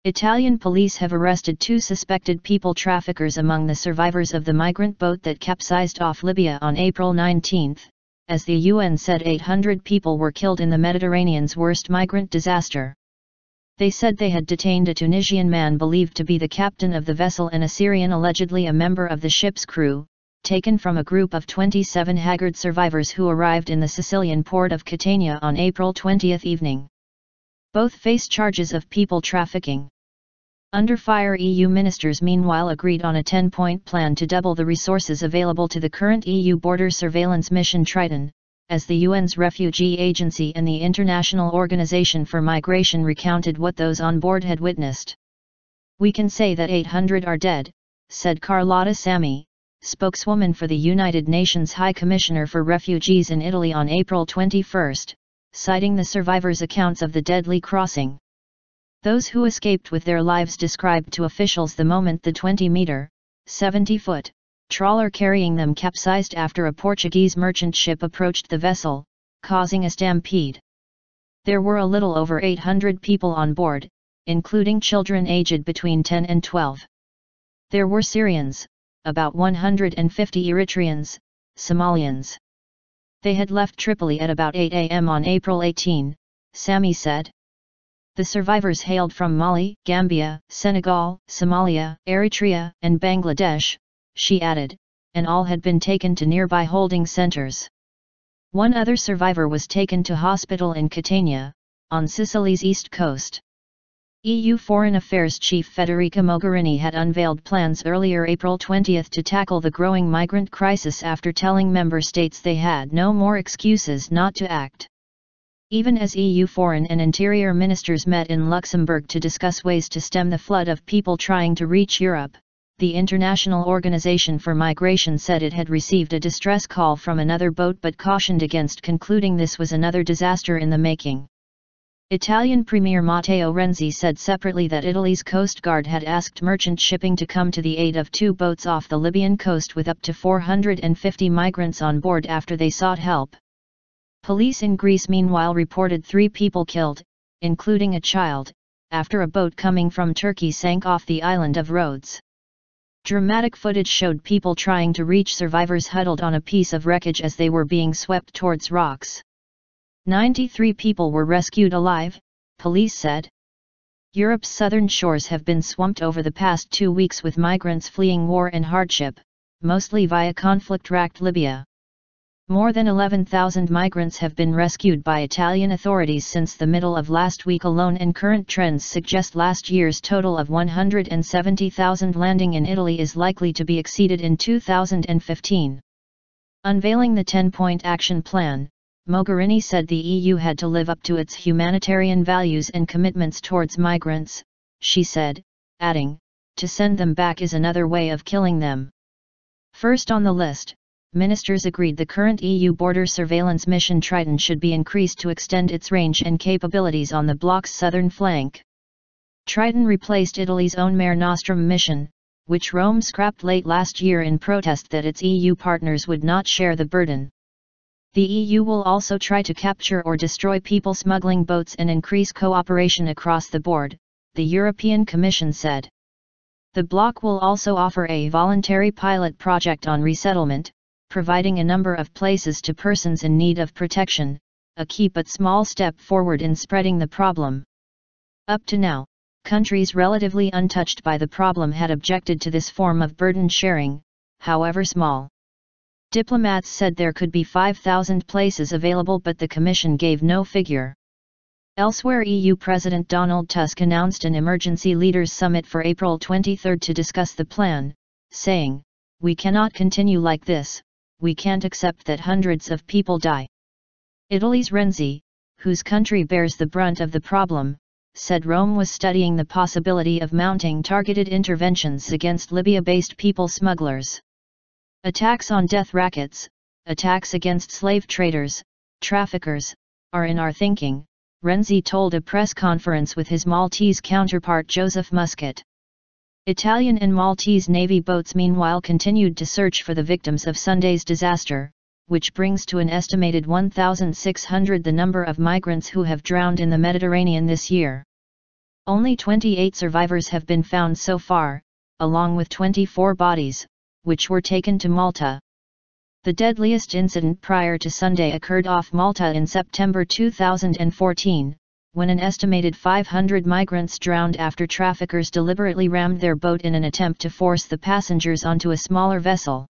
Italian police have arrested 2 suspected people traffickers among the survivors of the migrant boat that capsized off Libya on April 19, as the UN said 800 people were killed in the Mediterranean's worst migrant disaster. They said they had detained a Tunisian man believed to be the captain of the vessel and a Syrian allegedly a member of the ship's crew, taken from a group of 27 haggard survivors who arrived in the Sicilian port of Catania on April 20 evening. Both face charges of people trafficking. Under fire, EU ministers meanwhile agreed on a 10-point plan to double the resources available to the current EU border surveillance mission Triton, as the UN's refugee agency and the International Organization for Migration recounted what those on board had witnessed. "We can say that 800 are dead," said Carlotta Sami, spokeswoman for the United Nations High Commissioner for Refugees in Italy on April 21, citing the survivors' accounts of the deadly crossing. Those who escaped with their lives described to officials the moment the 20-meter, 70-foot, trawler carrying them capsized after a Portuguese merchant ship approached the vessel, causing a stampede. There were a little over 800 people on board, including children aged between 10 and 12. There were Syrians, about 150 Eritreans, Somalians. They had left Tripoli at about 8 a.m. on April 18, Sami said. The survivors hailed from Mali, Gambia, Senegal, Somalia, Eritrea, and Bangladesh, she added, and all had been taken to nearby holding centers. One other survivor was taken to hospital in Catania, on Sicily's east coast. EU Foreign Affairs Chief Federica Mogherini had unveiled plans earlier April 20 to tackle the growing migrant crisis after telling member states they had no more excuses not to act. Even as EU foreign and interior ministers met in Luxembourg to discuss ways to stem the flood of people trying to reach Europe, the International Organization for Migration said it had received a distress call from another boat but cautioned against concluding this was another disaster in the making. Italian Premier Matteo Renzi said separately that Italy's Coast Guard had asked merchant shipping to come to the aid of 2 boats off the Libyan coast with up to 450 migrants on board after they sought help. Police in Greece meanwhile reported 3 people killed, including a child, after a boat coming from Turkey sank off the island of Rhodes. Dramatic footage showed people trying to reach survivors huddled on a piece of wreckage as they were being swept towards rocks. 93 people were rescued alive, police said. Europe's southern shores have been swamped over the past 2 weeks with migrants fleeing war and hardship, mostly via conflict-racked Libya. More than 11,000 migrants have been rescued by Italian authorities since the middle of last week alone, and current trends suggest last year's total of 170,000 landing in Italy is likely to be exceeded in 2015. Unveiling the 10-point action plan, Mogherini said the EU had to live up to its humanitarian values and commitments towards migrants, she said, adding, "To send them back is another way of killing them." First on the list, ministers agreed the current EU border surveillance mission Triton should be increased to extend its range and capabilities on the bloc's southern flank. Triton replaced Italy's own Mare Nostrum mission, which Rome scrapped late last year in protest that its EU partners would not share the burden. The EU will also try to capture or destroy people smuggling boats and increase cooperation across the board, the European Commission said. The bloc will also offer a voluntary pilot project on resettlement, providing a number of places to persons in need of protection, a key but small step forward in spreading the problem. Up to now, countries relatively untouched by the problem had objected to this form of burden sharing, however small. Diplomats said there could be 5,000 places available, but the Commission gave no figure. Elsewhere, EU President Donald Tusk announced an emergency leaders summit for April 23 to discuss the plan, saying, "We cannot continue like this, we can't accept that hundreds of people die." Italy's Renzi, whose country bears the brunt of the problem, said Rome was studying the possibility of mounting targeted interventions against Libya-based people smugglers. Attacks on death rackets, attacks against slave traders, traffickers, are in our thinking, Renzi told a press conference with his Maltese counterpart Joseph Muscat. Italian and Maltese Navy boats meanwhile continued to search for the victims of Sunday's disaster, which brings to an estimated 1,600 the number of migrants who have drowned in the Mediterranean this year. Only 28 survivors have been found so far, along with 24 bodies, which were taken to Malta. The deadliest incident prior to Sunday occurred off Malta in September 2014, when an estimated 500 migrants drowned after traffickers deliberately rammed their boat in an attempt to force the passengers onto a smaller vessel.